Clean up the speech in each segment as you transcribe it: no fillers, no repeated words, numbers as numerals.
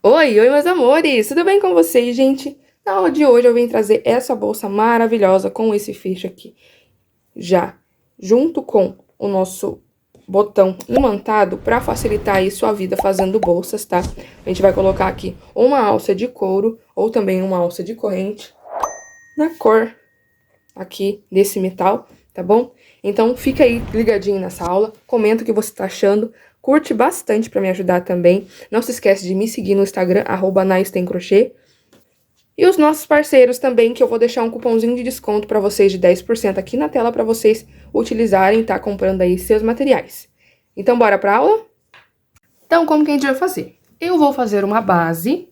Oi, meus amores! Tudo bem com vocês, gente? Na aula de hoje eu vim trazer essa bolsa maravilhosa com esse fecho aqui. Já junto com o nosso botão imantado para facilitar aí sua vida fazendo bolsas, tá? A gente vai colocar aqui uma alça de couro ou também uma alça de corrente na cor aqui desse metal, tá bom? Então fica aí ligadinho nessa aula, comenta o que você tá achando, curte bastante para me ajudar também. Não se esquece de me seguir no Instagram, @naistemcrochê. E os nossos parceiros também, que eu vou deixar um cupomzinho de desconto para vocês de 10% aqui na tela para vocês utilizarem, tá comprando aí seus materiais. Então bora pra aula? Então, como que a gente vai fazer? Eu vou fazer uma base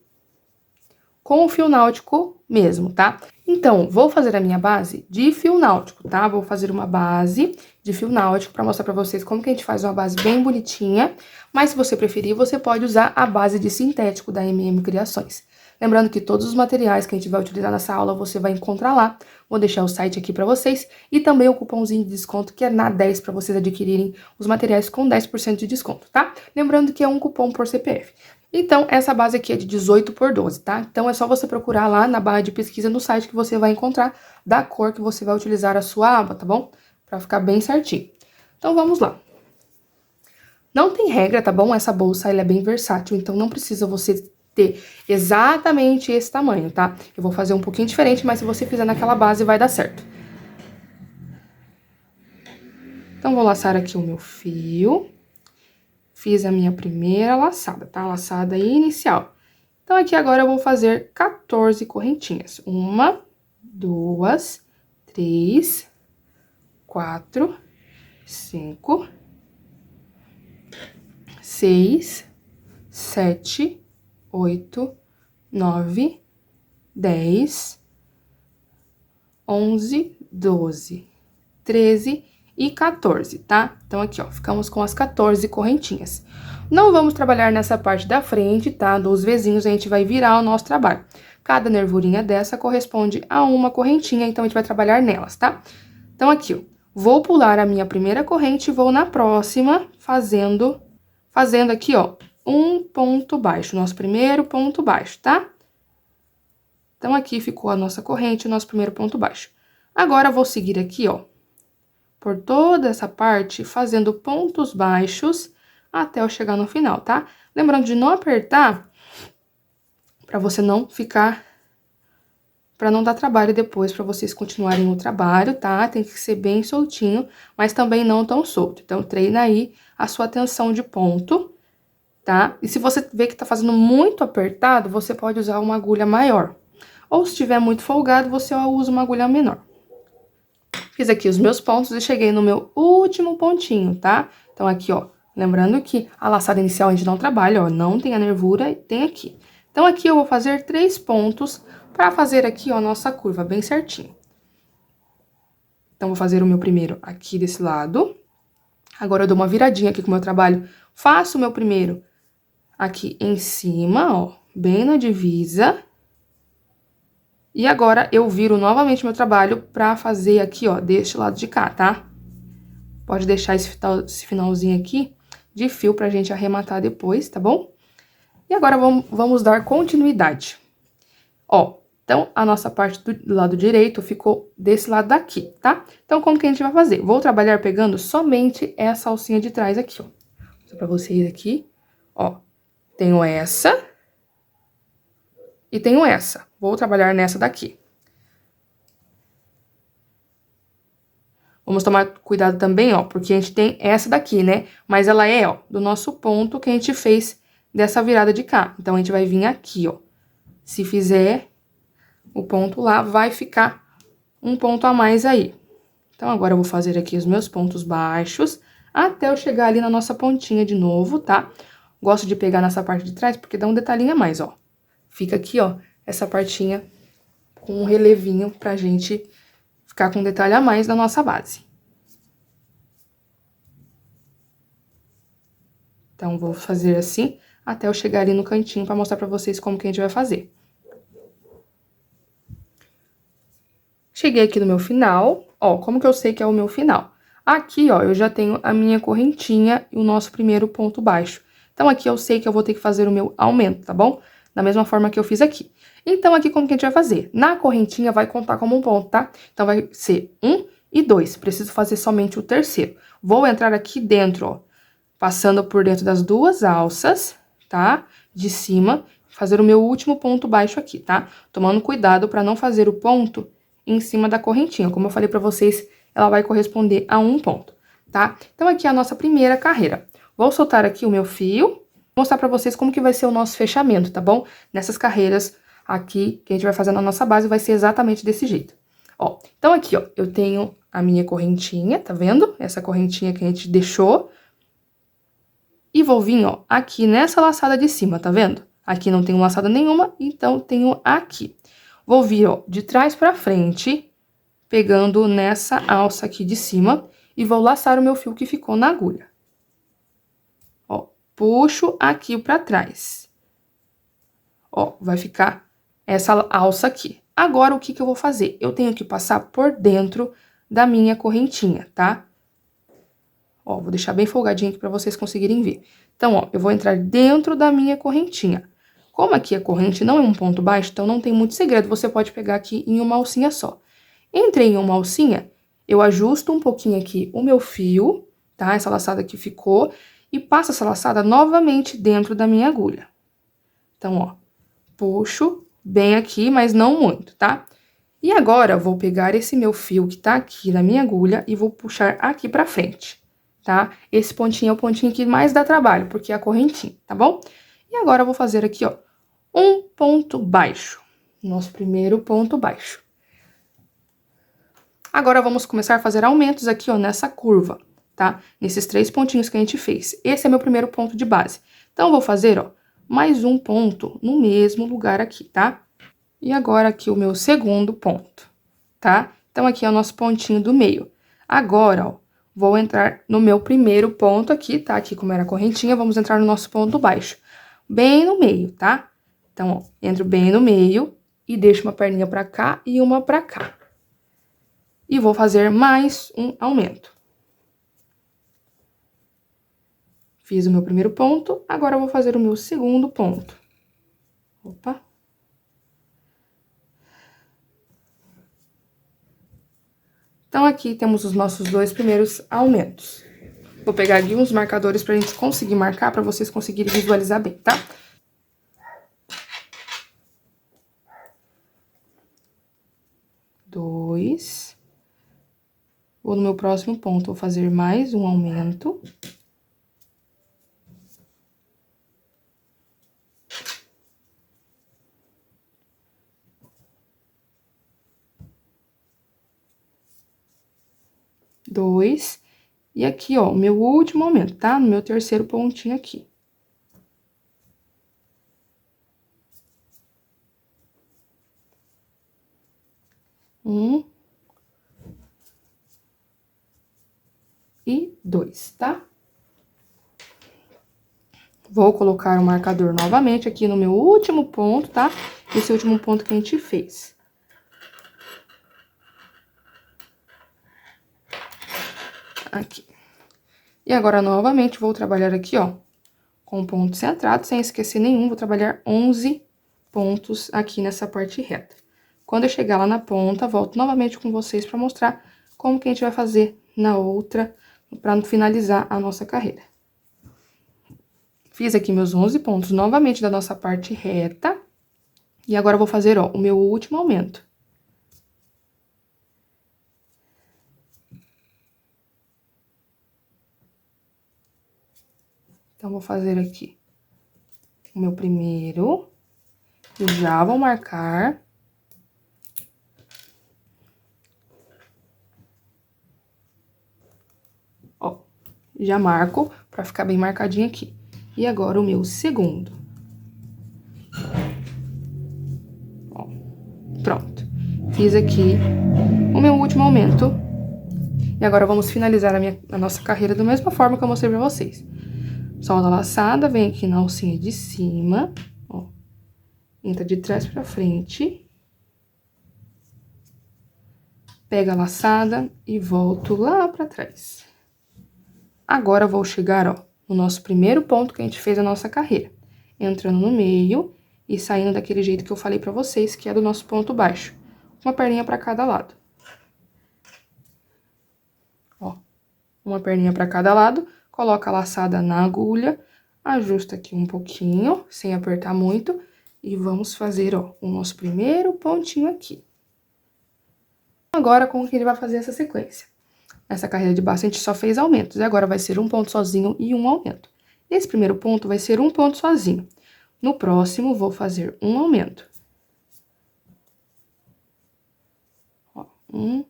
com o fio náutico mesmo, tá? Então, vou fazer a minha base de fio náutico, tá? Vou fazer uma base de fio náutico pra mostrar pra vocês como que a gente faz uma base bem bonitinha. Mas se você preferir, você pode usar a base de sintético da MM Criações. Lembrando que todos os materiais que a gente vai utilizar nessa aula, você vai encontrar lá. Vou deixar o site aqui pra vocês. E também o cupomzinho de desconto, que é NA10, pra vocês adquirirem os materiais com 10% de desconto, tá? Lembrando que é um cupom por CPF. Então, essa base aqui é de 18 por 12, tá? Então, é só você procurar lá na barra de pesquisa no site que você vai encontrar da cor que você vai utilizar a sua aba, tá bom? Pra ficar bem certinho. Então, vamos lá. Não tem regra, tá bom? Essa bolsa, ela é bem versátil, então não precisa você ter exatamente esse tamanho, tá? Eu vou fazer um pouquinho diferente, mas se você fizer naquela base, vai dar certo. Então, vou laçar aqui o meu fio. Fiz a minha primeira laçada, tá? Laçada inicial. Então, aqui agora eu vou fazer 14 correntinhas. 1, 2, 3, 4, 5, 6, 7, 8, 9, 10, 11, 12, 13 e 14, tá? Então, aqui, ó, ficamos com as 14 correntinhas. Não vamos trabalhar nessa parte da frente, tá? Dos vizinhos, a gente vai virar o nosso trabalho. Cada nervurinha dessa corresponde a uma correntinha, então a gente vai trabalhar nelas, tá? Então, aqui, ó, vou pular a minha primeira corrente e vou na próxima, fazendo aqui, ó, um ponto baixo, nosso primeiro ponto baixo, tá? Então, aqui ficou a nossa corrente, o nosso primeiro ponto baixo. Agora, eu vou seguir aqui, ó, por toda essa parte, fazendo pontos baixos até eu chegar no final, tá? Lembrando de não apertar, pra você não ficar, pra não dar trabalho depois, pra vocês continuarem o trabalho, tá? Tem que ser bem soltinho, mas também não tão solto. Então, treina aí a sua tensão de ponto, tá? E se você vê que tá fazendo muito apertado, você pode usar uma agulha maior. Ou se estiver muito folgado, você usa uma agulha menor. Fiz aqui os meus pontos e cheguei no meu último pontinho, tá? Então, aqui, ó, lembrando que a laçada inicial a gente não trabalha, ó, não tem a nervura, tem aqui. Então, aqui eu vou fazer 3 pontos pra fazer aqui, ó, a nossa curva bem certinho. Então, vou fazer o meu primeiro aqui desse lado. Agora, eu dou uma viradinha aqui com o meu trabalho, faço o meu primeiro aqui em cima, ó, bem na divisa. E agora, eu viro novamente meu trabalho pra fazer aqui, ó, deste lado de cá, tá? Pode deixar esse finalzinho aqui de fio pra gente arrematar depois, tá bom? E agora, vamos dar continuidade. Ó, então, a nossa parte do lado direito ficou desse lado daqui, tá? Então, como que a gente vai fazer? Vou trabalhar pegando somente essa alcinha de trás aqui, ó. Vou mostrar pra vocês aqui, ó. Tenho essa e tenho essa. Vou trabalhar nessa daqui. Vamos tomar cuidado também, ó, porque a gente tem essa daqui, né? Mas ela é, ó, do nosso ponto que a gente fez dessa virada de cá. Então, a gente vai vir aqui, ó. Se fizer o ponto lá, vai ficar um ponto a mais aí. Então, agora eu vou fazer aqui os meus pontos baixos até eu chegar ali na nossa pontinha de novo, tá? Gosto de pegar nessa parte de trás porque dá um detalhinho a mais, ó. Fica aqui, ó, essa partinha com um relevinho pra gente ficar com um detalhe a mais na nossa base. Então, vou fazer assim até eu chegar ali no cantinho pra mostrar pra vocês como que a gente vai fazer. Cheguei aqui no meu final, ó, como que eu sei que é o meu final? Aqui, ó, eu já tenho a minha correntinha e o nosso primeiro ponto baixo. Então, aqui eu sei que eu vou ter que fazer o meu aumento, tá bom? Da mesma forma que eu fiz aqui. Então, aqui como que a gente vai fazer? Na correntinha vai contar como um ponto, tá? Então, vai ser 1 e 2. Preciso fazer somente o terceiro. Vou entrar aqui dentro, ó, passando por dentro das duas alças, tá? De cima, fazer o meu último ponto baixo aqui, tá? Tomando cuidado para não fazer o ponto em cima da correntinha. Como eu falei para vocês, ela vai corresponder a um ponto, tá? Então, aqui é a nossa primeira carreira. Vou soltar aqui o meu fio, mostrar para vocês como que vai ser o nosso fechamento, tá bom? Nessas carreiras aqui que a gente vai fazer na nossa base, vai ser exatamente desse jeito. Ó, então aqui, ó, eu tenho a minha correntinha, tá vendo? Essa correntinha que a gente deixou. E vou vir, ó, aqui nessa laçada de cima, tá vendo? Aqui não tenho laçada nenhuma, então tenho aqui. Vou vir, ó, de trás pra frente, pegando nessa alça aqui de cima, e vou laçar o meu fio que ficou na agulha. Ó, puxo aqui pra trás. Ó, vai ficar essa alça aqui. Agora, o que que eu vou fazer? Eu tenho que passar por dentro da minha correntinha, tá? Ó, vou deixar bem folgadinho aqui pra vocês conseguirem ver. Então, ó, eu vou entrar dentro da minha correntinha. Como aqui a corrente não é um ponto baixo, então não tem muito segredo, você pode pegar aqui em uma alcinha só. Entrei em uma alcinha, eu ajusto um pouquinho aqui o meu fio, tá? Essa laçada que ficou, e passo essa laçada novamente dentro da minha agulha. Então, ó, puxo bem aqui, mas não muito, tá? E agora, eu vou pegar esse meu fio que tá aqui na minha agulha e vou puxar aqui pra frente, tá? Esse pontinho é o pontinho que mais dá trabalho, porque é a correntinha, tá bom? E agora, eu vou fazer aqui, ó, um ponto baixo. Nosso primeiro ponto baixo. Agora, vamos começar a fazer aumentos aqui, ó, nessa curva, tá? Nesses 3 pontinhos que a gente fez. Esse é meu primeiro ponto de base. Então, eu vou fazer, ó, mais um ponto no mesmo lugar aqui, tá? E agora, aqui o meu segundo ponto, tá? Então, aqui é o nosso pontinho do meio. Agora, ó, vou entrar no meu primeiro ponto aqui, tá? Aqui, como era a correntinha, vamos entrar no nosso ponto baixo. Bem no meio, tá? Então, ó, entro bem no meio e deixo uma perninha pra cá e uma pra cá. E vou fazer mais um aumento. Fiz o meu primeiro ponto, agora eu vou fazer o meu segundo ponto. Opa! Então, aqui temos os nossos 2 primeiros aumentos. Vou pegar aqui uns marcadores pra gente conseguir marcar, pra vocês conseguirem visualizar bem, tá? Dois. Vou no meu próximo ponto, vou fazer mais um aumento. Dois. E aqui, ó, o meu último aumento, tá? No meu terceiro pontinho aqui. Um. E 2, tá? Vou colocar o marcador novamente aqui no meu último ponto, tá? Esse último ponto que a gente fez. Aqui. E agora, novamente, vou trabalhar aqui, ó, com ponto centrado, sem esquecer nenhum. Vou trabalhar 11 pontos aqui nessa parte reta. Quando eu chegar lá na ponta, volto novamente com vocês pra mostrar como que a gente vai fazer na outra, pra finalizar a nossa carreira. Fiz aqui meus 11 pontos novamente da nossa parte reta. E agora, eu vou fazer, ó, o meu último aumento. Então, vou fazer aqui o meu primeiro. E já vou marcar. Ó, já marco pra ficar bem marcadinho aqui. E agora, o meu segundo. Ó, pronto. Fiz aqui o meu último aumento. E agora, vamos finalizar a nossa carreira da mesma forma que eu mostrei pra vocês. Solda a laçada, vem aqui na alcinha de cima, ó. Entra de trás pra frente. Pega a laçada e volto lá pra trás. Agora, eu vou chegar, ó, no nosso primeiro ponto que a gente fez a nossa carreira. Entrando no meio e saindo daquele jeito que eu falei pra vocês, que é do nosso ponto baixo. Uma perninha pra cada lado. Ó, uma perninha pra cada lado, coloca a laçada na agulha, ajusta aqui um pouquinho, sem apertar muito, e vamos fazer, ó, o nosso primeiro pontinho aqui. Agora, como que ele vai fazer essa sequência? Nessa carreira de baixo, a gente só fez aumentos, e agora vai ser um ponto sozinho e um aumento. Nesse primeiro ponto, vai ser um ponto sozinho. No próximo, vou fazer um aumento. Ó, um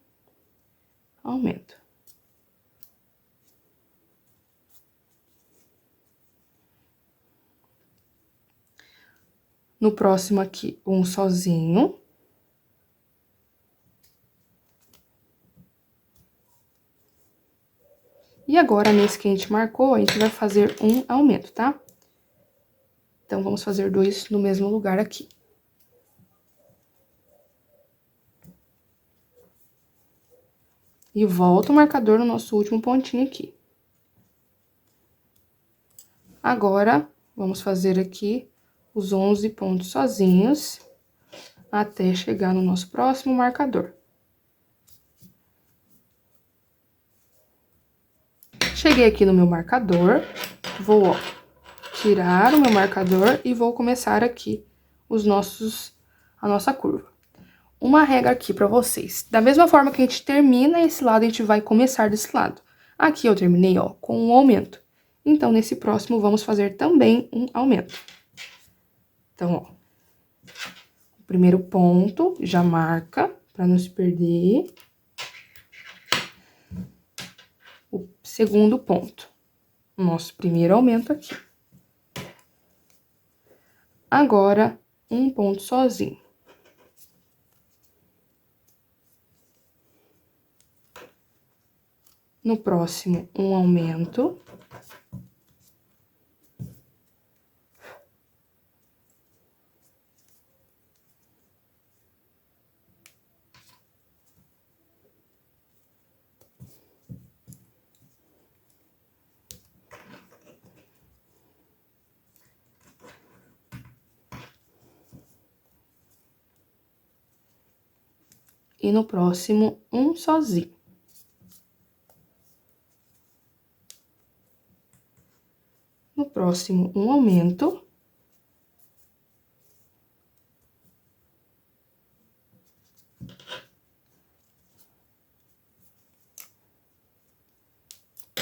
aumento. No próximo aqui, um sozinho. E agora, nesse que a gente marcou, a gente vai fazer um aumento, tá? Então, vamos fazer 2 no mesmo lugar aqui. E volta o marcador no nosso último pontinho aqui. Agora, vamos fazer aqui os 11 pontos sozinhos, até chegar no nosso próximo marcador. Cheguei aqui no meu marcador, vou, ó, tirar o meu marcador e vou começar aqui a nossa curva. Uma regra aqui pra vocês. Da mesma forma que a gente termina esse lado, a gente vai começar desse lado. Aqui eu terminei, ó, com um aumento. Então, nesse próximo, vamos fazer também um aumento. Então, ó, o primeiro ponto já marca, pra não se perder. O segundo ponto, nosso primeiro aumento aqui. Agora, um ponto sozinho. No próximo, um aumento. E no próximo, um sozinho. No próximo, um aumento.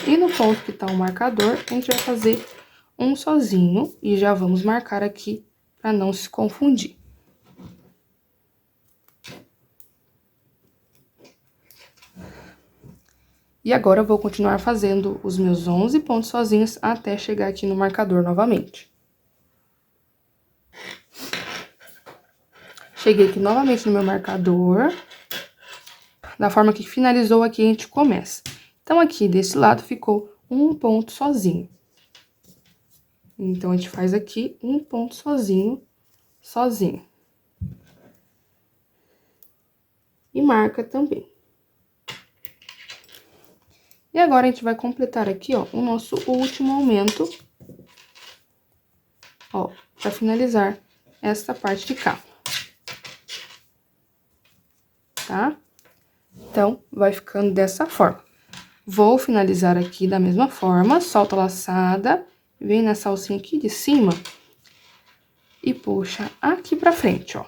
E no ponto que tá o marcador, a gente vai fazer um sozinho e já vamos marcar aqui para não se confundir. E agora, eu vou continuar fazendo os meus 11 pontos sozinhos até chegar aqui no marcador novamente. Cheguei aqui novamente no meu marcador. Da forma que finalizou aqui, a gente começa. Então, aqui desse lado ficou um ponto sozinho. Então, a gente faz aqui um ponto sozinho, sozinho. E marca também. E agora, a gente vai completar aqui, ó, o nosso último aumento, ó, pra finalizar essa parte de cá. Tá? Então, vai ficando dessa forma. Vou finalizar aqui da mesma forma, solta a laçada, vem nessa alcinha aqui de cima e puxa aqui pra frente, ó.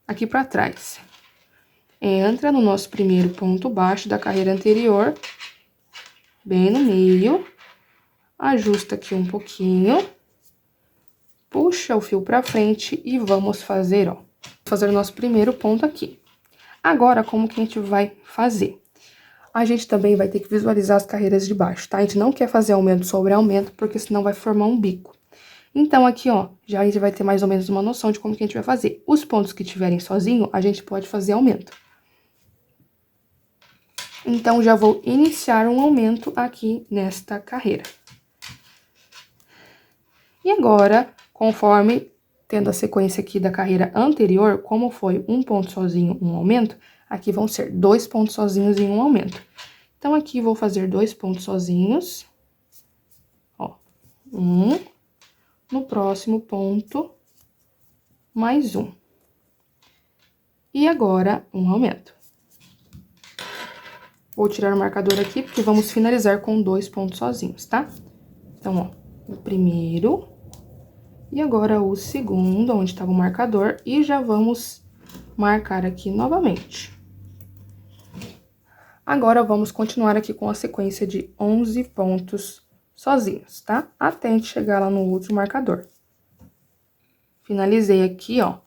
Aqui pra trás. Entra no nosso primeiro ponto baixo da carreira anterior, bem no meio, ajusta aqui um pouquinho, puxa o fio pra frente e vamos fazer, ó, fazer o nosso primeiro ponto aqui. Agora, como que a gente vai fazer? A gente também vai ter que visualizar as carreiras de baixo, tá? A gente não quer fazer aumento sobre aumento, porque senão vai formar um bico. Então, aqui, ó, já a gente vai ter mais ou menos uma noção de como que a gente vai fazer. Os pontos que tiverem sozinho, a gente pode fazer aumento. Então, já vou iniciar um aumento aqui nesta carreira. E agora, conforme tendo a sequência aqui da carreira anterior, como foi um ponto sozinho, um aumento, aqui vão ser 2 pontos sozinhos e um aumento. Então, aqui vou fazer 2 pontos sozinhos. Ó, 1, no próximo ponto, mais um. E agora, um aumento. Vou tirar o marcador aqui, porque vamos finalizar com 2 pontos sozinhos, tá? Então, ó, o primeiro, e agora o segundo, onde estava o marcador, e já vamos marcar aqui novamente. Agora, vamos continuar aqui com a sequência de 11 pontos sozinhos, tá? Até a gente chegar lá no último marcador. Finalizei aqui, ó,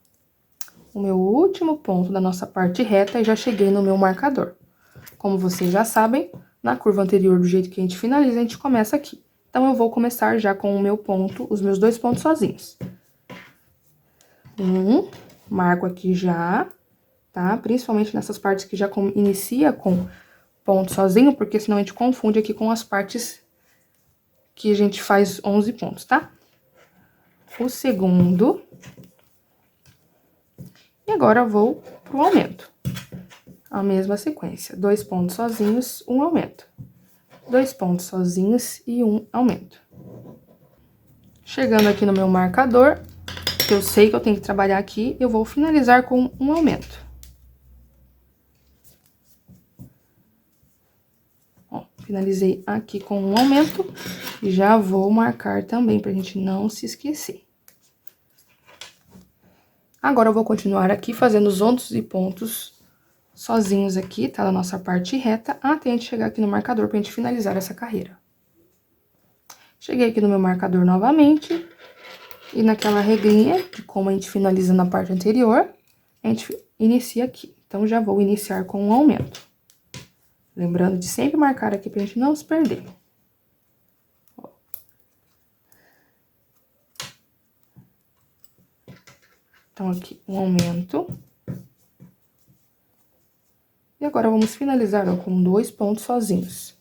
o meu último ponto da nossa parte reta e já cheguei no meu marcador. Como vocês já sabem, na curva anterior, do jeito que a gente finaliza, a gente começa aqui. Então, eu vou começar já com o meu ponto, os meus 2 pontos sozinhos. Marco aqui já, tá? Principalmente nessas partes que já inicia com ponto sozinho, porque senão a gente confunde aqui com as partes que a gente faz 11 pontos, tá? O segundo. E agora, vou pro aumento. A mesma sequência, 2 pontos sozinhos, um aumento. 2 pontos sozinhos e um aumento. Chegando aqui no meu marcador, que eu sei que eu tenho que trabalhar aqui, eu vou finalizar com um aumento. Ó, finalizei aqui com um aumento e já vou marcar também, pra gente não se esquecer. Agora, eu vou continuar aqui fazendo os 11 pontos sozinhos aqui, tá? Da nossa parte reta, até a gente chegar aqui no marcador pra gente finalizar essa carreira. Cheguei aqui no meu marcador novamente, e naquela regrinha, de como a gente finaliza na parte anterior, a gente inicia aqui. Então, já vou iniciar com um aumento. Lembrando de sempre marcar aqui pra gente não se perder. Ó. Então, aqui, um aumento. E agora, vamos finalizar, ó, com 2 pontos sozinhos.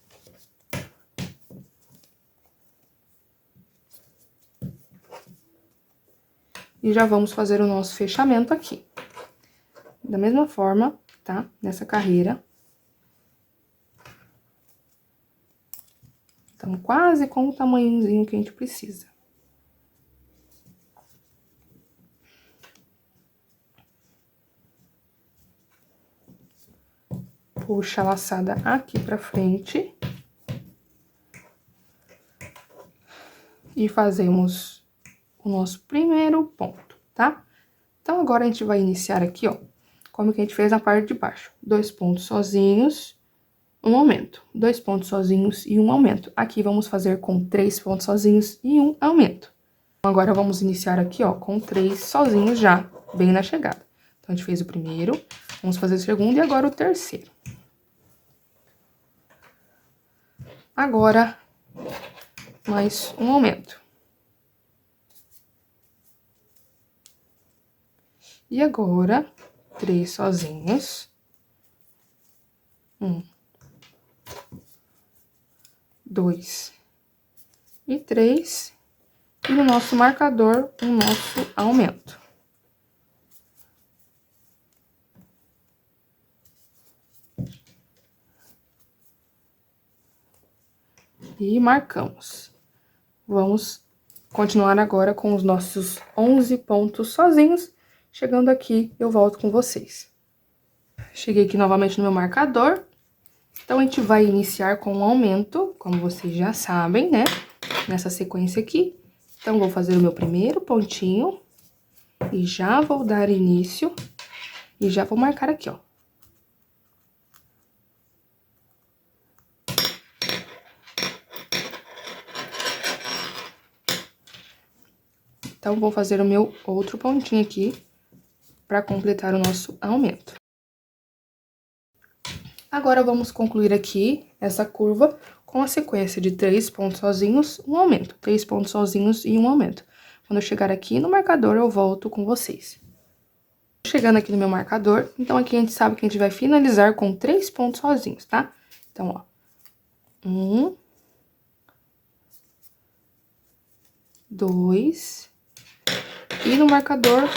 E já vamos fazer o nosso fechamento aqui. Da mesma forma, tá? Nessa carreira. Então, quase com o tamanhozinho que a gente precisa. Puxa a laçada aqui pra frente. E fazemos o nosso primeiro ponto, tá? Então, agora a gente vai iniciar aqui, ó, como que a gente fez na parte de baixo. 2 pontos sozinhos, um aumento. 2 pontos sozinhos e um aumento. Aqui, vamos fazer com 3 pontos sozinhos e um aumento. Agora, vamos iniciar aqui, ó, com 3 sozinhos já, bem na chegada. Então, a gente fez o primeiro, vamos fazer o segundo e agora o terceiro. Agora, mais um aumento. E agora, 3 sozinhos. 1, 2 e 3. E no nosso marcador, o nosso aumento. E marcamos. Vamos continuar agora com os nossos 11 pontos sozinhos. Chegando aqui, eu volto com vocês. Cheguei aqui novamente no meu marcador. Então, a gente vai iniciar com um aumento, como vocês já sabem, né? Nessa sequência aqui. Então, vou fazer o meu primeiro pontinho. E já vou dar início. E já vou marcar aqui, ó. Então, vou fazer o meu outro pontinho aqui, para completar o nosso aumento. Agora, vamos concluir aqui essa curva com a sequência de 3 pontos sozinhos, um aumento. 3 pontos sozinhos e um aumento. Quando eu chegar aqui no marcador, eu volto com vocês. Chegando aqui no meu marcador, então aqui a gente sabe que a gente vai finalizar com 3 pontos sozinhos, tá? Então, ó. 1, 2, e no marcador,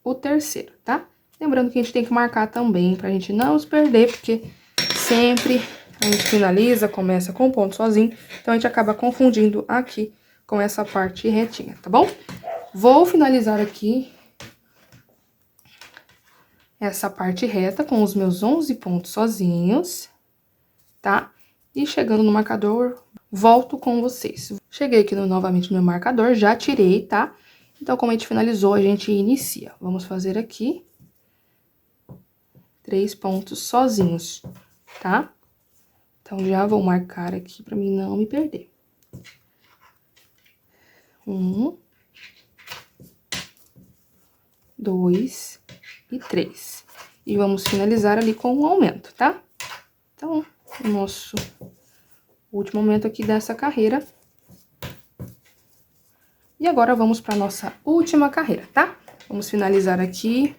o terceiro, tá? Lembrando que a gente tem que marcar também, pra gente não se perder, porque sempre A gente finaliza, começa com o ponto sozinho, então a gente acaba confundindo aqui com essa parte retinha, tá bom? Vou finalizar aqui essa parte reta com os meus 11 pontos sozinhos, tá? E chegando no marcador, volto com vocês. Cheguei aqui novamente no meu marcador, já tirei, tá? Então, como a gente finalizou, a gente inicia. Vamos fazer aqui 3 pontos sozinhos, tá? Então, já vou marcar aqui pra mim não me perder. 1, 2 e 3. E vamos finalizar ali com um aumento, tá? Então, o nosso último aumento aqui dessa carreira. E agora, vamos para nossa última carreira, tá? Vamos finalizar aqui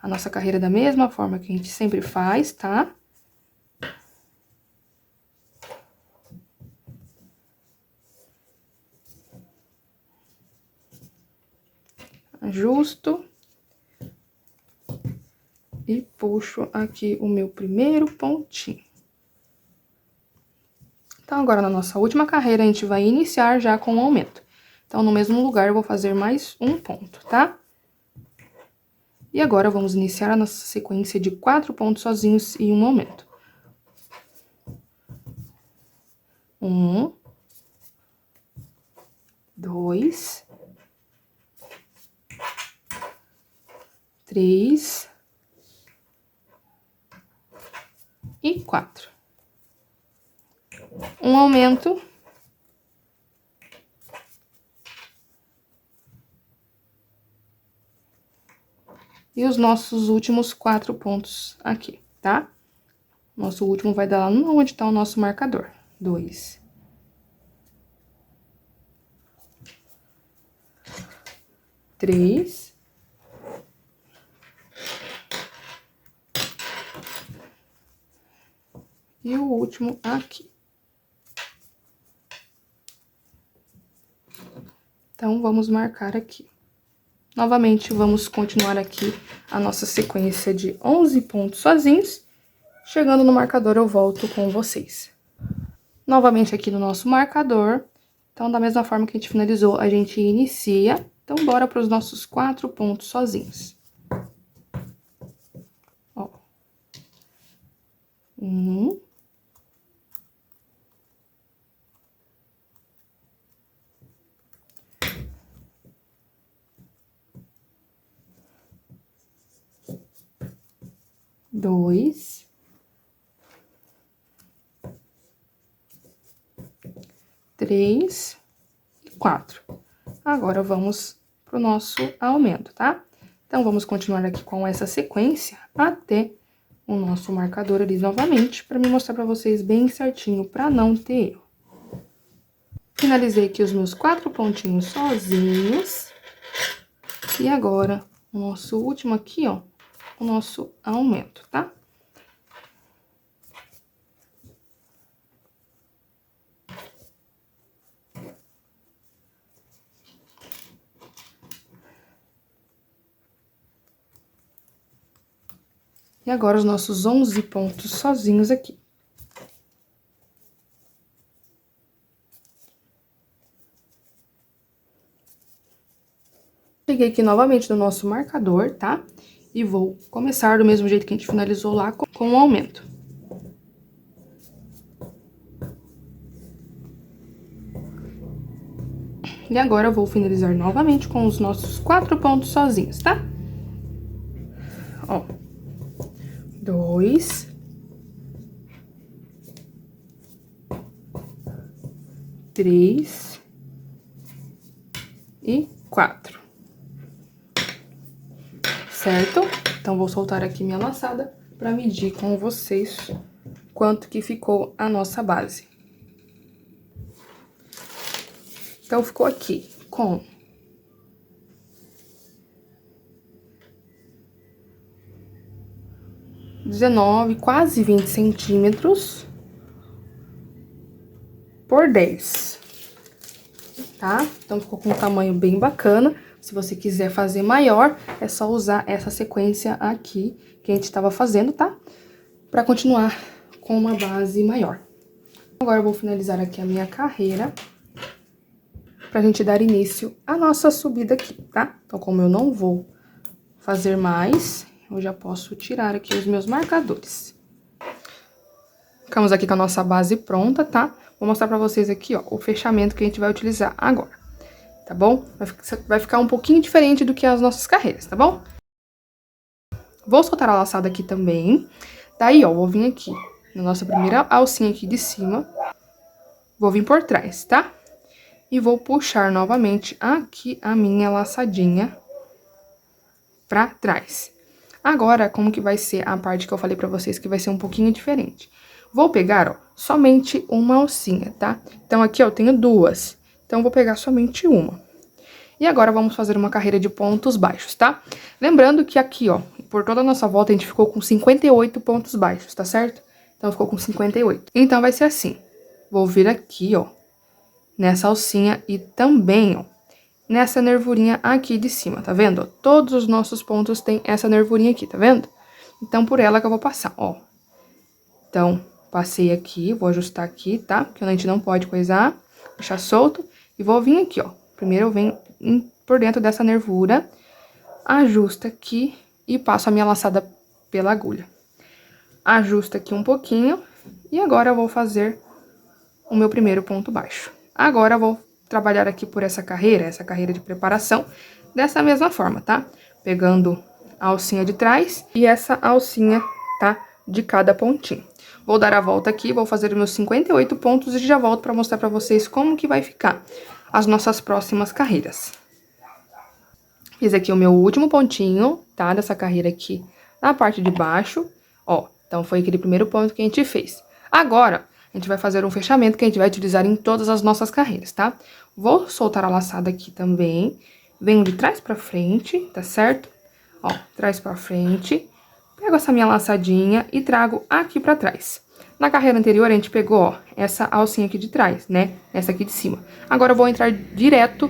a nossa carreira da mesma forma que a gente sempre faz, tá? Ajusto. E puxo aqui o meu primeiro pontinho. Então, agora, na nossa última carreira, a gente vai iniciar já com o aumento. Então, no mesmo lugar, eu vou fazer mais um ponto, tá? E agora, vamos iniciar a nossa sequência de 4 pontos sozinhos e um aumento. 1, 2, 3 e 4. Um aumento. E os nossos últimos 4 pontos aqui, tá? Nosso último vai dar lá onde tá o nosso marcador. 2. 3. E o último aqui. Então, vamos marcar aqui. Novamente, vamos continuar aqui a nossa sequência de 11 pontos sozinhos. Chegando no marcador, eu volto com vocês. Novamente aqui no nosso marcador. Então, da mesma forma que a gente finalizou, a gente inicia. Então, bora para os nossos 4 pontos sozinhos. Ó. 1. 2. 3 e 4. Agora, vamos pro nosso aumento, tá? Então, vamos continuar aqui com essa sequência até o nosso marcador ali novamente, para me mostrar para vocês bem certinho, para não ter erro. Finalizei aqui os meus 4 pontinhos sozinhos. E agora, o nosso último aqui, ó, o nosso aumento, tá? E agora, os nossos 11 pontos sozinhos aqui. Cheguei aqui novamente no nosso marcador, tá? E vou começar do mesmo jeito que a gente finalizou lá, com o aumento. E agora, eu vou finalizar novamente com os nossos 4 pontos sozinhos, tá? Ó. 2. 3. E 4. Certo? Então, vou soltar aqui minha laçada para medir com vocês quanto que ficou a nossa base. Então, ficou aqui com 19, quase 20 centímetros por 10, tá? Então, ficou com um tamanho bem bacana. Se você quiser fazer maior, é só usar essa sequência aqui que a gente tava fazendo, tá? Pra continuar com uma base maior. Agora eu vou finalizar aqui a minha carreira pra gente dar início à nossa subida aqui, tá? Então, como eu não vou fazer mais, eu já posso tirar aqui os meus marcadores. Ficamos aqui com a nossa base pronta, tá? Vou mostrar pra vocês aqui, ó, o fechamento que a gente vai utilizar agora, tá bom? Vai ficar um pouquinho diferente do que as nossas carreiras, tá bom? Vou soltar a laçada aqui também. Daí, ó, vou vir aqui na nossa primeira alcinha aqui de cima. Vou vir por trás, tá? E vou puxar novamente aqui a minha laçadinha pra trás. Agora, como que vai ser a parte que eu falei pra vocês que vai ser um pouquinho diferente? Vou pegar, ó, somente uma alcinha, tá? Então, aqui, ó, eu tenho duas. Então, vou pegar somente uma. E agora, vamos fazer uma carreira de pontos baixos, tá? Lembrando que aqui, ó, por toda a nossa volta, a gente ficou com 58 pontos baixos, tá certo? Então, ficou com 58. Então, vai ser assim. Vou vir aqui, ó, nessa alcinha e também, ó, nessa nervurinha aqui de cima, tá vendo? Ó, todos os nossos pontos têm essa nervurinha aqui, tá vendo? Então, por ela que eu vou passar, ó. Então, passei aqui, vou ajustar aqui, tá? Porque a gente não pode coisar, deixar solto. E vou vir aqui, ó. Primeiro eu venho por dentro dessa nervura, ajusto aqui e passo a minha laçada pela agulha. Ajusto aqui um pouquinho e agora eu vou fazer o meu primeiro ponto baixo. Agora eu vou trabalhar aqui por essa carreira de preparação, dessa mesma forma, tá? Pegando a alcinha de trás e essa alcinha, tá? De cada pontinho. Vou dar a volta aqui, vou fazer os meus 58 pontos e já volto pra mostrar pra vocês como que vai ficar as nossas próximas carreiras. Fiz aqui o meu último pontinho, tá? Dessa carreira aqui na parte de baixo, ó. Então, foi aquele primeiro ponto que a gente fez. Agora, a gente vai fazer um fechamento que a gente vai utilizar em todas as nossas carreiras, tá? Vou soltar a laçada aqui também. Venho de trás pra frente, tá certo? Ó, trás pra frente. Pego essa minha laçadinha e trago aqui pra trás. Na carreira anterior, a gente pegou, ó, essa alcinha aqui de trás, né? Essa aqui de cima. Agora, eu vou entrar direto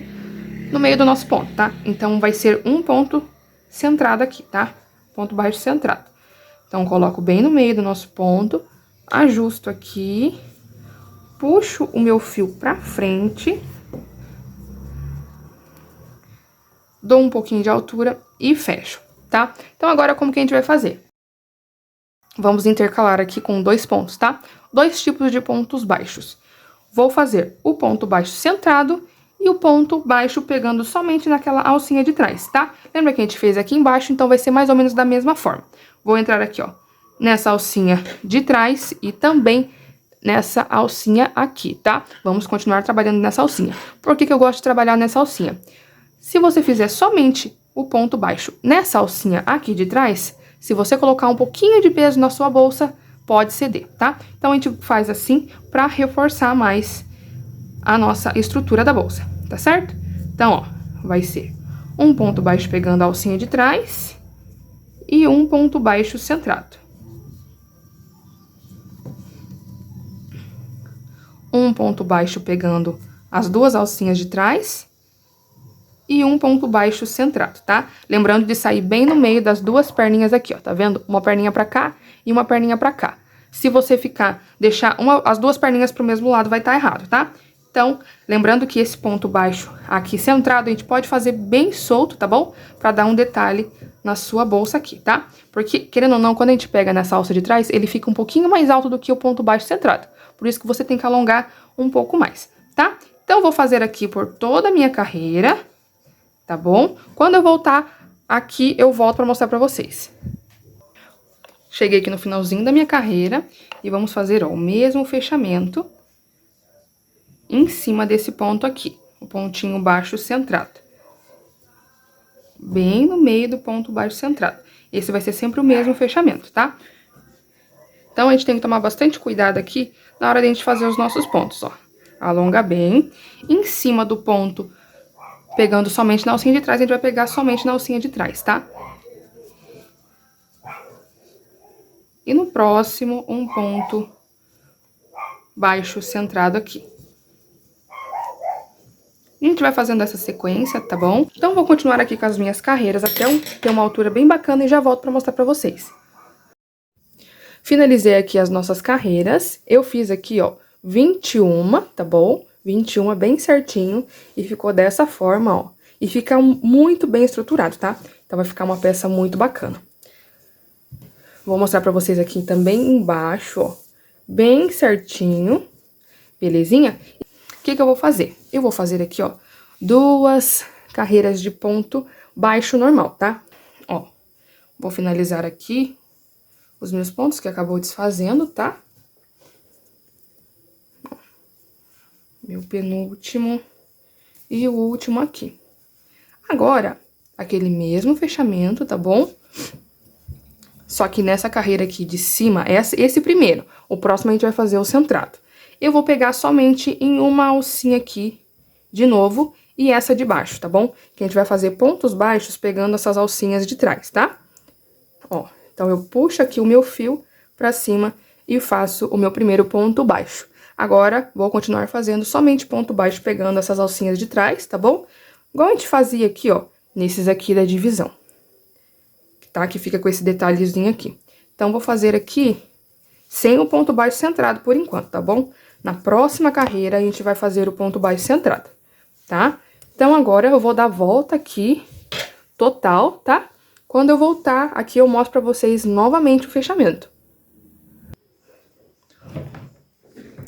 no meio do nosso ponto, tá? Então, vai ser um ponto centrado aqui, tá? Ponto baixo centrado. Então, coloco bem no meio do nosso ponto, ajusto aqui, puxo o meu fio pra frente, dou um pouquinho de altura e fecho, tá? Então, agora, como que a gente vai fazer? Vamos intercalar aqui com 2 pontos, tá? 2 tipos de pontos baixos. Vou fazer o ponto baixo centrado e o ponto baixo pegando somente naquela alcinha de trás, tá? Lembra que a gente fez aqui embaixo, então vai ser mais ou menos da mesma forma. Vou entrar aqui, ó, nessa alcinha de trás e também nessa alcinha aqui, tá? Vamos continuar trabalhando nessa alcinha. Por que que eu gosto de trabalhar nessa alcinha? Se você fizer somente o ponto baixo nessa alcinha aqui de trás, se você colocar um pouquinho de peso na sua bolsa, pode ceder, tá? Então, a gente faz assim pra reforçar mais a nossa estrutura da bolsa, tá certo? Então, ó, vai ser um ponto baixo pegando a alcinha de trás e um ponto baixo centrado. Um ponto baixo pegando as duas alcinhas de trás e um ponto baixo centrado, tá? Lembrando de sair bem no meio das duas perninhas aqui, ó, tá vendo? Uma perninha pra cá e uma perninha pra cá. Se você deixar as duas perninhas pro mesmo lado, vai estar errado, tá? Então, lembrando que esse ponto baixo aqui centrado, a gente pode fazer bem solto, tá bom? Pra dar um detalhe na sua bolsa aqui, tá? Porque, querendo ou não, quando a gente pega nessa alça de trás, ele fica um pouquinho mais alto do que o ponto baixo centrado. Por isso que você tem que alongar um pouco mais, tá? Então, eu vou fazer aqui por toda a minha carreira, tá bom? Quando eu voltar aqui, eu volto pra mostrar pra vocês. Cheguei aqui no finalzinho da minha carreira e vamos fazer, ó, o mesmo fechamento em cima desse ponto aqui, o pontinho baixo centrado. Bem no meio do ponto baixo centrado. Esse vai ser sempre o mesmo fechamento, tá? Então, a gente tem que tomar bastante cuidado aqui na hora de a gente fazer os nossos pontos, ó. Alonga bem. Em cima do ponto, pegando somente na alcinha de trás, a gente vai pegar somente na alcinha de trás, tá? E no próximo, um ponto baixo centrado aqui. A gente vai fazendo essa sequência, tá bom? Então, vou continuar aqui com as minhas carreiras até eu ter uma altura bem bacana e já volto pra mostrar pra vocês. Finalizei aqui as nossas carreiras. Eu fiz aqui, ó, 21, tá bom? 21 bem certinho e ficou dessa forma, ó. E fica muito bem estruturado, tá? Então, vai ficar uma peça muito bacana. Vou mostrar pra vocês aqui também embaixo, ó, bem certinho, belezinha? O que que eu vou fazer? Eu vou fazer aqui, ó, 2 carreiras de ponto baixo normal, tá? Ó, vou finalizar aqui os meus pontos que acabou desfazendo, tá? Meu penúltimo e o último aqui. Agora, aquele mesmo fechamento, tá bom? Só que nessa carreira aqui de cima, esse primeiro, o próximo a gente vai fazer o centrado. Eu vou pegar somente em uma alcinha aqui, de novo, e essa de baixo, tá bom? Que a gente vai fazer pontos baixos pegando essas alcinhas de trás, tá? Ó, então eu puxo aqui o meu fio pra cima e faço o meu primeiro ponto baixo. Agora, vou continuar fazendo somente ponto baixo pegando essas alcinhas de trás, tá bom? Igual a gente fazia aqui, ó, nesses aqui da divisão. Tá? Que fica com esse detalhezinho aqui. Então, vou fazer aqui sem o ponto baixo centrado por enquanto, tá bom? Na próxima carreira, a gente vai fazer o ponto baixo centrado, tá? Então, agora eu vou dar a volta aqui, total, tá? Quando eu voltar, aqui eu mostro pra vocês novamente o fechamento.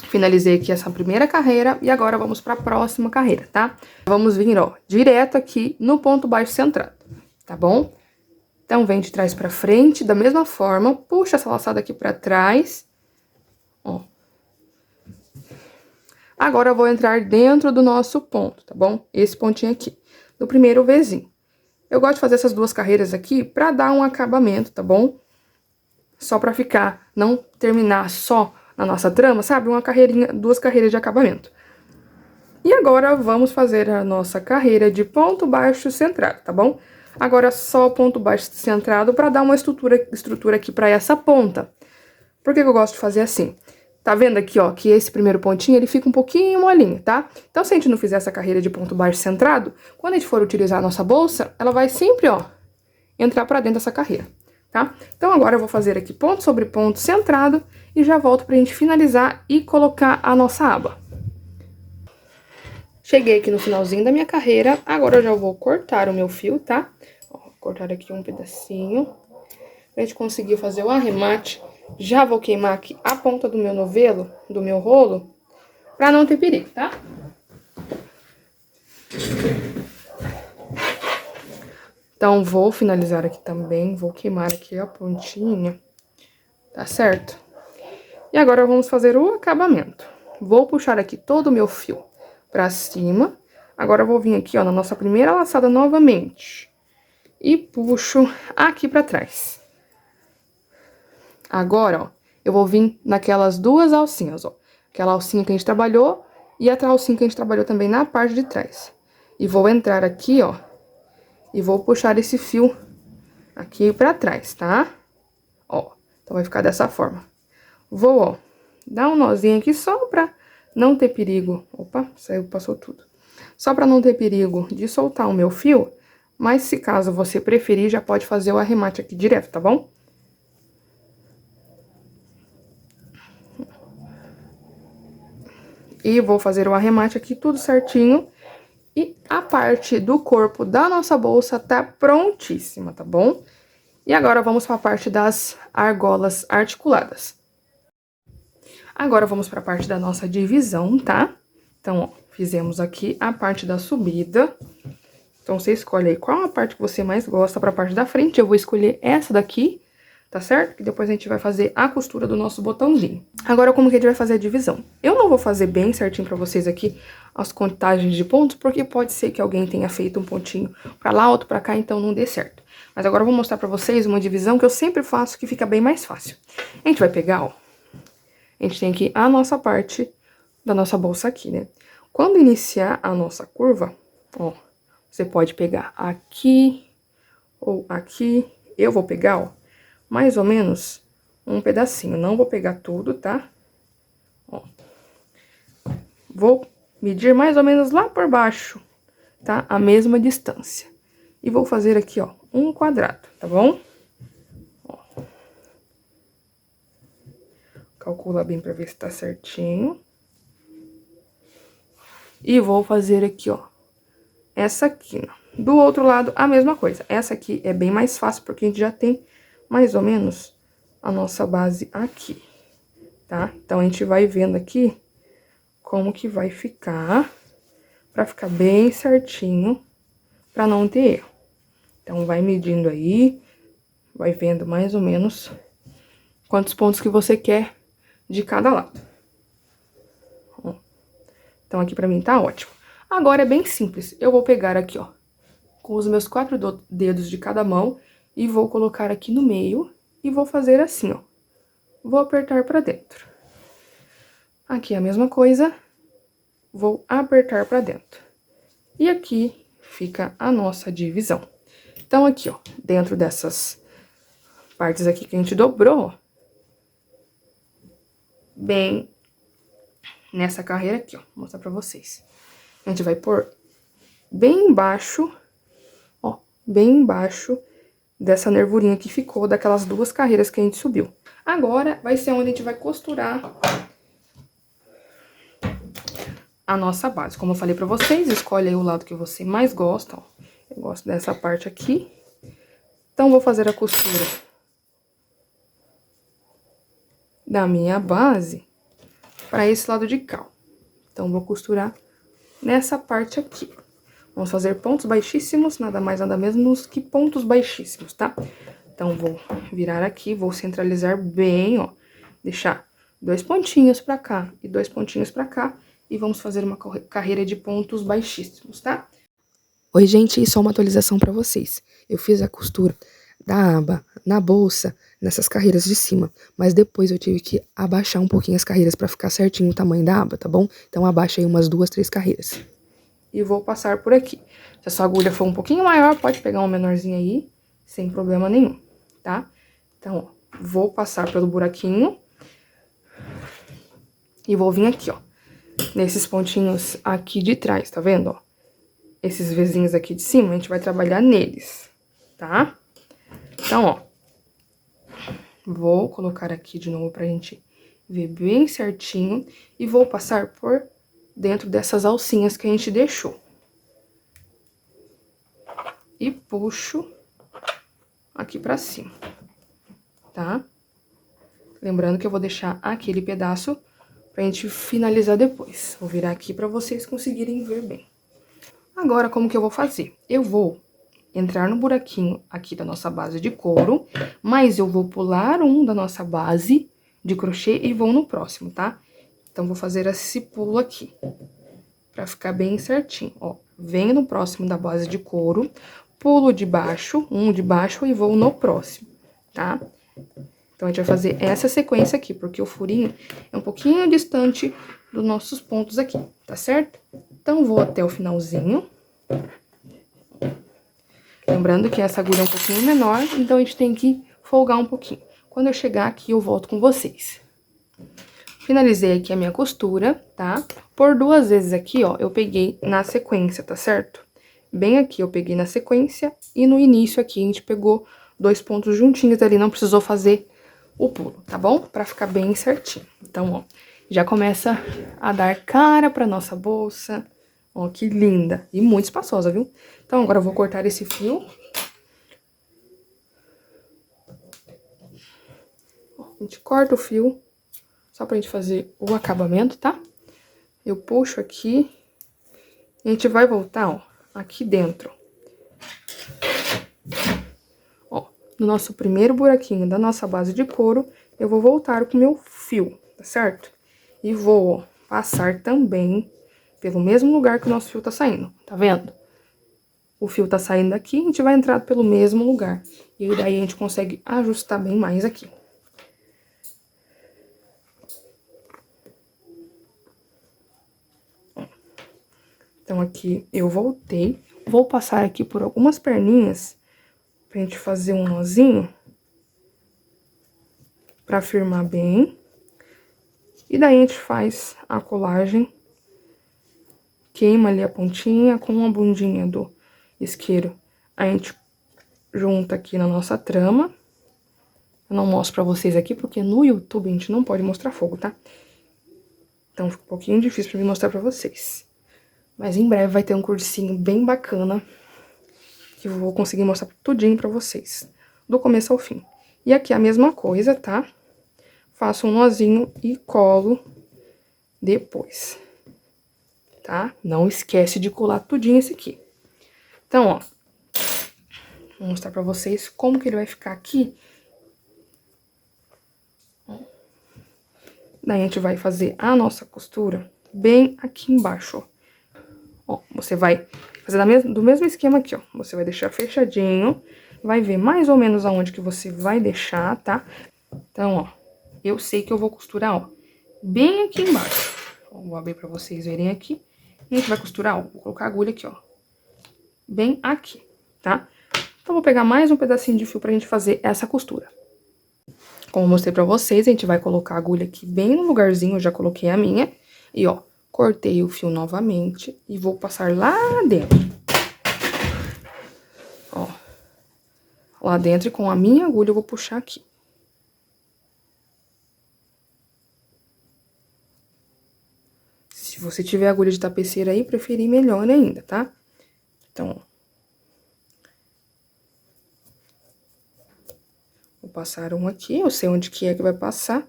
Finalizei aqui essa primeira carreira e agora vamos pra próxima carreira, tá? Vamos vir, ó, direto aqui no ponto baixo centrado, tá bom? Então, vem de trás pra frente, da mesma forma, puxa essa laçada aqui pra trás, ó. Agora, eu vou entrar dentro do nosso ponto, tá bom? Esse pontinho aqui, do primeiro Vzinho. Eu gosto de fazer essas 2 carreiras aqui pra dar um acabamento, tá bom? Só pra ficar, não terminar só na nossa trama, sabe? 2 carreiras de acabamento. E agora, vamos fazer a nossa carreira de ponto baixo centrado, tá bom? Agora, só ponto baixo centrado pra dar uma estrutura aqui pra essa ponta. Por que que eu gosto de fazer assim? Tá vendo aqui, ó, que esse primeiro pontinho, ele fica um pouquinho molinho, tá? Então, se a gente não fizer essa carreira de ponto baixo centrado, quando a gente for utilizar a nossa bolsa, ela vai sempre, ó, entrar pra dentro dessa carreira, tá? Então, agora eu vou fazer aqui ponto sobre ponto centrado e já volto pra gente finalizar e colocar a nossa aba. Cheguei aqui no finalzinho da minha carreira, agora eu já vou cortar o meu fio, tá? Ó, cortar aqui um pedacinho, pra gente conseguir fazer o arremate. Já vou queimar aqui a ponta do meu novelo, do meu rolo, pra não ter perigo, tá? Então, vou finalizar aqui também, vou queimar aqui a pontinha, tá certo? E agora, vamos fazer o acabamento. Vou puxar aqui todo o meu fio pra cima. Agora, eu vou vir aqui, ó, na nossa primeira laçada novamente. E puxo aqui pra trás. Agora, ó, eu vou vir naquelas 2 alcinhas, ó. Aquela alcinha que a gente trabalhou e a alcinha que a gente trabalhou também na parte de trás. E vou entrar aqui, ó, e vou puxar esse fio aqui pra trás, tá? Ó, então vai ficar dessa forma. Vou, ó, dar um nozinho aqui só pra não ter perigo. Opa, saiu, passou tudo. Só pra não ter perigo de soltar o meu fio, mas se caso você preferir, já pode fazer o arremate aqui direto, tá bom? E vou fazer o arremate aqui tudo certinho. E a parte do corpo da nossa bolsa tá prontíssima, tá bom? E agora, vamos para a parte das argolas articuladas. Agora, vamos para a parte da nossa divisão, tá? Então, ó, fizemos aqui a parte da subida. Então, você escolhe aí qual a parte que você mais gosta para a parte da frente. Eu vou escolher essa daqui, tá certo? E depois a gente vai fazer a costura do nosso botãozinho. Agora, como que a gente vai fazer a divisão? Eu não vou fazer bem certinho pra vocês aqui as contagens de pontos, porque pode ser que alguém tenha feito um pontinho pra lá, outro pra cá, então não dê certo. Mas agora eu vou mostrar pra vocês uma divisão que eu sempre faço, que fica bem mais fácil. A gente vai pegar, ó, a gente tem aqui a nossa parte da nossa bolsa aqui, né? Quando iniciar a nossa curva, ó, você pode pegar aqui ou aqui. Eu vou pegar, ó, mais ou menos um pedacinho, não vou pegar tudo, tá? Ó. Vou medir mais ou menos lá por baixo, tá? A mesma distância. E vou fazer aqui, ó, um quadrado, tá bom? Ó. calcular bem pra ver se tá certinho. E vou fazer aqui, ó, essa aqui, ó. Do outro lado, a mesma coisa. Essa aqui é bem mais fácil, porque a gente já tem mais ou menos a nossa base aqui, tá? Então, a gente vai vendo aqui como que vai ficar, pra ficar bem certinho, pra não ter erro. Então, vai medindo aí, vai vendo mais ou menos quantos pontos que você quer de cada lado. Então, aqui pra mim tá ótimo. Agora, é bem simples. Eu vou pegar aqui, ó, com os meus 4 dedos de cada mão e vou colocar aqui no meio e vou fazer assim, ó. Vou apertar pra dentro. Aqui a mesma coisa, vou apertar pra dentro. E aqui fica a nossa divisão. Então, aqui, ó, dentro dessas partes aqui que a gente dobrou, ó, bem nessa carreira aqui, ó, vou mostrar pra vocês. A gente vai pôr bem embaixo, ó, bem embaixo dessa nervurinha que ficou daquelas 2 carreiras que a gente subiu. Agora, vai ser onde a gente vai costurar a nossa base. Como eu falei pra vocês, escolhe aí o lado que você mais gosta, ó. Eu gosto dessa parte aqui. Então, vou fazer a costura da minha base pra esse lado de cá, ó. Então, vou costurar nessa parte aqui. Vamos fazer pontos baixíssimos, nada mais, nada menos que pontos baixíssimos, tá? Então, vou virar aqui, vou centralizar bem, ó. Deixar 2 pontinhos pra cá e 2 pontinhos pra cá. E vamos fazer uma carreira de pontos baixíssimos, tá? Oi, gente, só uma atualização pra vocês. Eu fiz a costura da aba na bolsa, nessas carreiras de cima. Mas depois eu tive que abaixar um pouquinho as carreiras pra ficar certinho o tamanho da aba, tá bom? Então, abaixa aí umas 2, 3 carreiras. E vou passar por aqui. Se a sua agulha for um pouquinho maior, pode pegar um menorzinho aí, sem problema nenhum, tá? Então, ó, vou passar pelo buraquinho. E vou vir aqui, ó, nesses pontinhos aqui de trás, tá vendo, ó? Esses vizinhos aqui de cima, a gente vai trabalhar neles, tá? Então, ó, vou colocar aqui de novo pra gente ver bem certinho. E vou passar por dentro dessas alcinhas que a gente deixou. E puxo aqui pra cima, tá? Lembrando que eu vou deixar aquele pedaço pra gente finalizar depois. Vou virar aqui pra vocês conseguirem ver bem. Agora, como que eu vou fazer? Eu vou entrar no buraquinho aqui da nossa base de couro, mas eu vou pular um da nossa base de crochê e vou no próximo, tá? Então, vou fazer esse pulo aqui, pra ficar bem certinho, ó. Venho no próximo da base de couro, pulo de baixo, um de baixo e vou no próximo, tá? Então, a gente vai fazer essa sequência aqui, porque o furinho é um pouquinho distante dos nossos pontos aqui, tá certo? Então, vou até o finalzinho. Lembrando que essa agulha é um pouquinho menor, então a gente tem que folgar um pouquinho. Quando eu chegar aqui, eu volto com vocês. Finalizei aqui a minha costura, tá? Por 2 vezes aqui, ó, eu peguei na sequência, tá certo? Bem aqui eu peguei na sequência e no início aqui a gente pegou 2 pontos juntinhos ali, não precisou fazer o pulo, tá bom? Pra ficar bem certinho. Então, ó, já começa a dar cara pra nossa bolsa. Ó, que linda. E muito espaçosa, viu? Então, agora eu vou cortar esse fio. Ó, a gente corta o fio, só pra gente fazer o acabamento, tá? Eu puxo aqui. E a gente vai voltar, ó, aqui dentro. Ó, no nosso primeiro buraquinho da nossa base de couro, eu vou voltar com o meu fio, tá certo? E vou, ó, passar também pelo mesmo lugar que o nosso fio tá saindo, tá vendo? O fio tá saindo daqui, a gente vai entrar pelo mesmo lugar. E daí a gente consegue ajustar bem mais aqui. Então, aqui eu voltei. Vou passar aqui por algumas perninhas pra gente fazer um nozinho. Pra firmar bem. E daí a gente faz a colagem. Queima ali a pontinha com a bundinha do isqueiro. A gente junta aqui na nossa trama. Eu não mostro pra vocês aqui, porque no YouTube a gente não pode mostrar fogo, tá? Então fica um pouquinho difícil pra mim mostrar pra vocês. Mas em breve vai ter um cursinho bem bacana, que eu vou conseguir mostrar tudinho pra vocês, do começo ao fim. E aqui a mesma coisa, tá? Faço um nozinho e colo depois, tá? Não esquece de colar tudinho esse aqui. Então, ó, vou mostrar pra vocês como que ele vai ficar aqui. Daí a gente vai fazer a nossa costura bem aqui embaixo, ó. Ó, você vai fazer do mesmo esquema aqui, ó. Você vai deixar fechadinho, vai ver mais ou menos aonde que você vai deixar, tá? Então, ó, eu sei que eu vou costurar, ó, bem aqui embaixo. Ó, vou abrir pra vocês verem aqui. E a gente vai costurar, ó, vou colocar a agulha aqui, ó, bem aqui, tá? Então, vou pegar mais um pedacinho de fio pra gente fazer essa costura. Como eu mostrei pra vocês, a gente vai colocar a agulha aqui bem no lugarzinho, eu já coloquei a minha. E, ó, cortei o fio novamente e vou passar lá dentro. Ó, lá dentro e com a minha agulha eu vou puxar aqui. Se você tiver agulha de tapeceira aí, preferir melhor ainda, tá? Então, ó. Vou passar um aqui, eu sei onde que é que vai passar.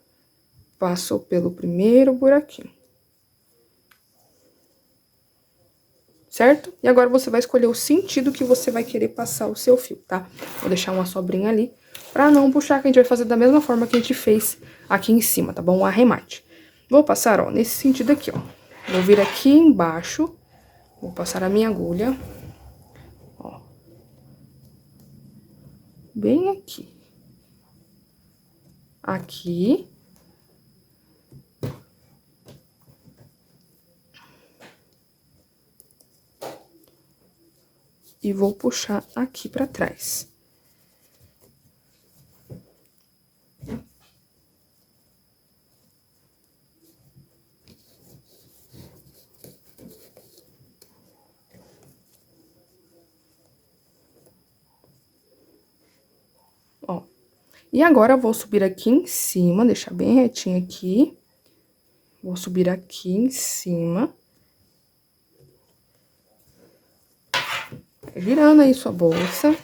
Passo pelo primeiro buraquinho. Certo? E agora você vai escolher o sentido que você vai querer passar o seu fio, tá? Vou deixar uma sobrinha ali, pra não puxar, que a gente vai fazer da mesma forma que a gente fez aqui em cima, tá bom? O arremate. Vou passar, ó, nesse sentido aqui, ó. Vou vir aqui embaixo, vou passar a minha agulha, ó. Bem aqui. Aqui. E vou puxar aqui pra trás. Ó. E agora, eu vou subir aqui em cima, deixar bem retinho aqui. Vou subir aqui em cima. Virando aí sua bolsa.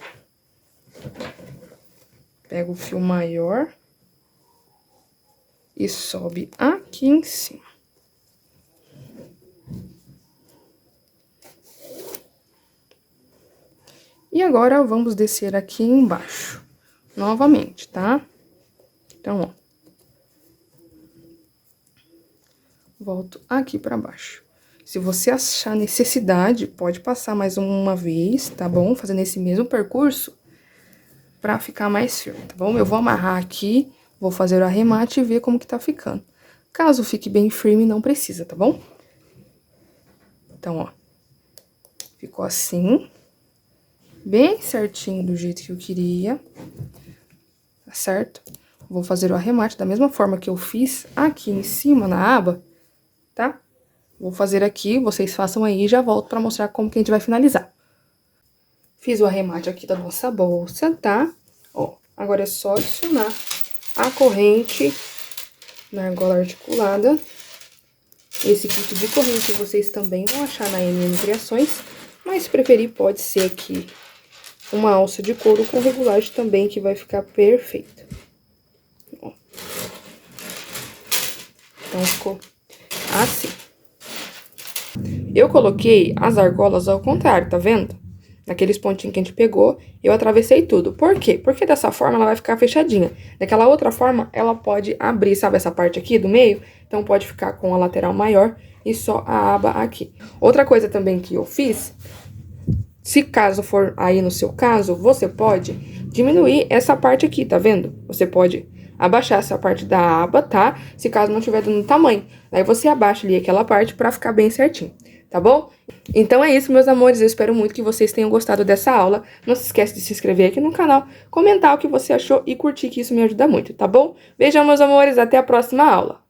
Pega o fio maior. E sobe aqui em cima. E agora, vamos descer aqui embaixo. Novamente, tá? Então, ó. Volto aqui pra baixo. Se você achar necessidade, pode passar mais uma vez, tá bom? Fazendo esse mesmo percurso, pra ficar mais firme, tá bom? Eu vou amarrar aqui, vou fazer o arremate e ver como que tá ficando. Caso fique bem firme, não precisa, tá bom? Então, ó. Ficou assim. Bem certinho do jeito que eu queria. Tá certo? Vou fazer o arremate da mesma forma que eu fiz aqui em cima na aba, tá? Vou fazer aqui, vocês façam aí e já volto pra mostrar como que a gente vai finalizar. Fiz o arremate aqui da nossa bolsa, tá? Ó, agora é só adicionar a corrente na argola articulada. Esse kit de corrente vocês também vão achar na MM Criações, mas se preferir pode ser aqui uma alça de couro com regulagem também, que vai ficar perfeito. Ó. Então, ficou assim. Eu coloquei as argolas ao contrário, tá vendo? Naqueles pontinhos que a gente pegou, eu atravessei tudo. Por quê? Porque dessa forma ela vai ficar fechadinha. Daquela outra forma, ela pode abrir, sabe essa parte aqui do meio? Então, pode ficar com a lateral maior e só a aba aqui. Outra coisa também que eu fiz, se caso for aí no seu caso, você pode diminuir essa parte aqui, tá vendo? Você pode abaixar essa parte da aba, tá? Se caso não tiver dando tamanho. Aí você abaixa ali aquela parte pra ficar bem certinho, tá bom? Então é isso, meus amores, eu espero muito que vocês tenham gostado dessa aula. Não se esquece de se inscrever aqui no canal, comentar o que você achou e curtir, que isso me ajuda muito, tá bom? Beijão, meus amores, até a próxima aula.